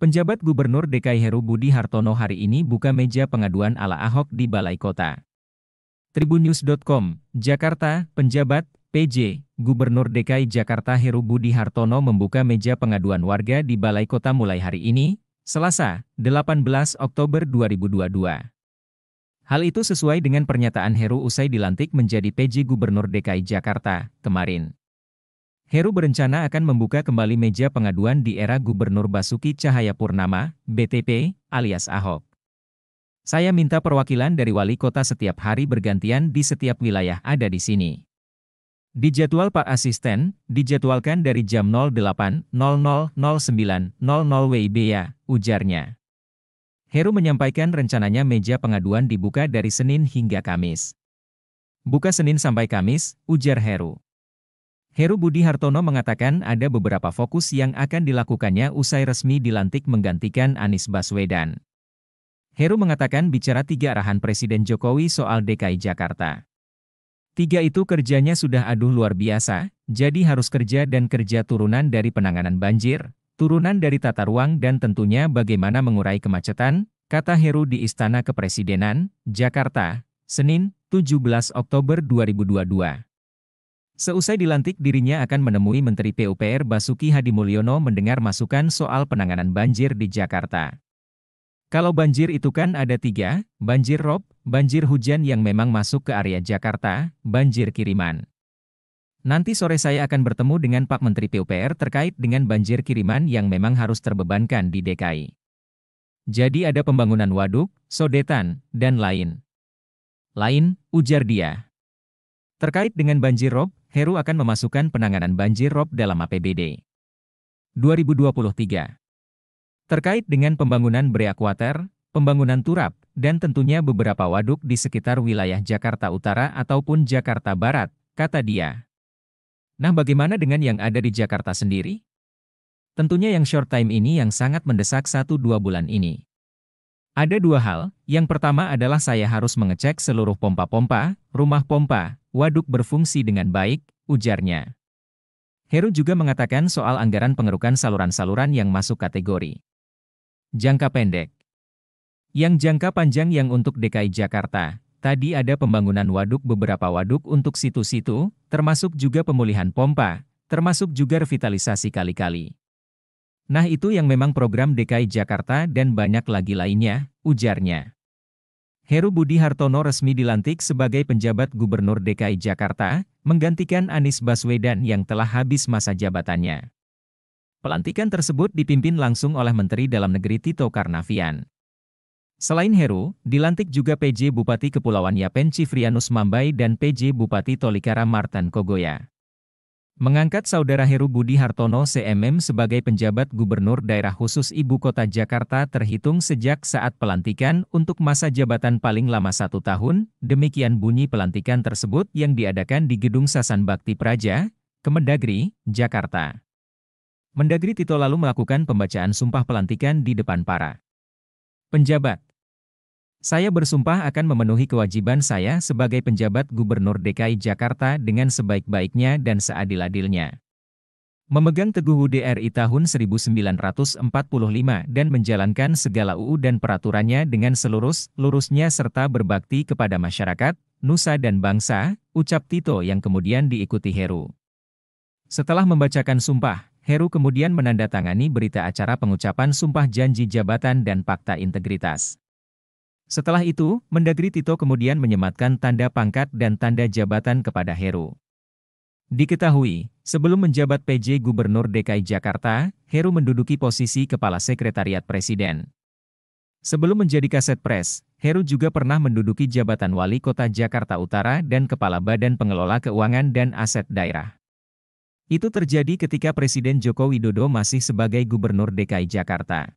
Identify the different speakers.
Speaker 1: Penjabat Gubernur DKI Heru Budi Hartono hari ini buka meja pengaduan ala Ahok di Balai Kota. Tribunnews.com, Jakarta, penjabat, PJ, Gubernur DKI Jakarta Heru Budi Hartono membuka meja pengaduan warga di Balai Kota mulai hari ini, Selasa, 18 Oktober 2022. Hal itu sesuai dengan pernyataan Heru usai dilantik menjadi PJ Gubernur DKI Jakarta, kemarin. Heru berencana akan membuka kembali meja pengaduan di era Gubernur Basuki Cahayapurnama, BTP, alias Ahok. Saya minta perwakilan dari wali kota setiap hari bergantian di setiap wilayah ada di sini. Dijadwal Pak Asisten, dijadwalkan dari jam 08.00 09.00 WIB ya, ujarnya. Heru menyampaikan rencananya meja pengaduan dibuka dari Senin hingga Kamis. Buka Senin sampai Kamis, ujar Heru. Heru Budi Hartono mengatakan ada beberapa fokus yang akan dilakukannya usai resmi dilantik menggantikan Anies Baswedan. Heru mengatakan bicara 3 arahan Presiden Jokowi soal DKI Jakarta. 3 itu kerjanya sudah luar biasa, jadi harus kerja dan kerja turunan dari penanganan banjir, turunan dari tata ruang dan tentunya bagaimana mengurai kemacetan, kata Heru di Istana Kepresidenan, Jakarta, Senin, 17 Oktober 2022. Seusai dilantik dirinya akan menemui Menteri PUPR Basuki Hadimulyono mendengar masukan soal penanganan banjir di Jakarta. Kalau banjir itu kan ada 3, banjir rob, banjir hujan yang memang masuk ke area Jakarta, banjir kiriman. Nanti sore saya akan bertemu dengan Pak Menteri PUPR terkait dengan banjir kiriman yang memang harus terbebankan di DKI. Jadi ada pembangunan waduk, sodetan, dan lain, ujar dia. Terkait dengan banjir rob, Heru akan memasukkan penanganan banjir rob dalam APBD 2023. Terkait dengan pembangunan breakwater, pembangunan turap, dan tentunya beberapa waduk di sekitar wilayah Jakarta Utara ataupun Jakarta Barat, kata dia. Nah, bagaimana dengan yang ada di Jakarta sendiri? Tentunya yang short time ini yang sangat mendesak 1-2 bulan ini. Ada 2 hal, yang pertama adalah saya harus mengecek seluruh pompa-pompa, rumah pompa, waduk berfungsi dengan baik, ujarnya. Heru juga mengatakan soal anggaran pengerukan saluran-saluran yang masuk kategori jangka pendek. Yang jangka panjang yang untuk DKI Jakarta, tadi ada pembangunan waduk beberapa waduk untuk situ-situ, termasuk juga pemulihan pompa, termasuk juga revitalisasi kali-kali. Nah itu yang memang program DKI Jakarta dan banyak lagi lainnya, ujarnya. Heru Budi Hartono resmi dilantik sebagai penjabat Gubernur DKI Jakarta, menggantikan Anies Baswedan yang telah habis masa jabatannya. Pelantikan tersebut dipimpin langsung oleh Menteri Dalam Negeri Tito Karnavian. Selain Heru, dilantik juga PJ Bupati Kepulauan Yapen Cifrianus Mambai dan PJ Bupati Tolikara Martan Kogoya. Mengangkat saudara Heru Budi Hartono CMM sebagai penjabat Gubernur Daerah Khusus Ibu Kota Jakarta terhitung sejak saat pelantikan untuk masa jabatan paling lama 1 tahun, demikian bunyi pelantikan tersebut yang diadakan di Gedung Sasan Bakti Praja, Kemendagri, Jakarta. Mendagri Tito lalu melakukan pembacaan sumpah pelantikan di depan para penjabat. Saya bersumpah akan memenuhi kewajiban saya sebagai penjabat Gubernur DKI Jakarta dengan sebaik-baiknya dan seadil-adilnya. Memegang teguh UUD RI tahun 1945 dan menjalankan segala UU dan peraturannya dengan selurus-lurusnya serta berbakti kepada masyarakat, nusa dan bangsa, ucap Tito yang kemudian diikuti Heru. Setelah membacakan sumpah, Heru kemudian menandatangani berita acara pengucapan sumpah janji jabatan dan fakta integritas. Setelah itu, Mendagri Tito kemudian menyematkan tanda pangkat dan tanda jabatan kepada Heru. Diketahui, sebelum menjabat PJ Gubernur DKI Jakarta, Heru menduduki posisi Kepala Sekretariat Presiden. Sebelum menjadi Kasetpres, Heru juga pernah menduduki jabatan Wali Kota Jakarta Utara dan Kepala Badan Pengelola Keuangan dan Aset Daerah. Itu terjadi ketika Presiden Joko Widodo masih sebagai Gubernur DKI Jakarta.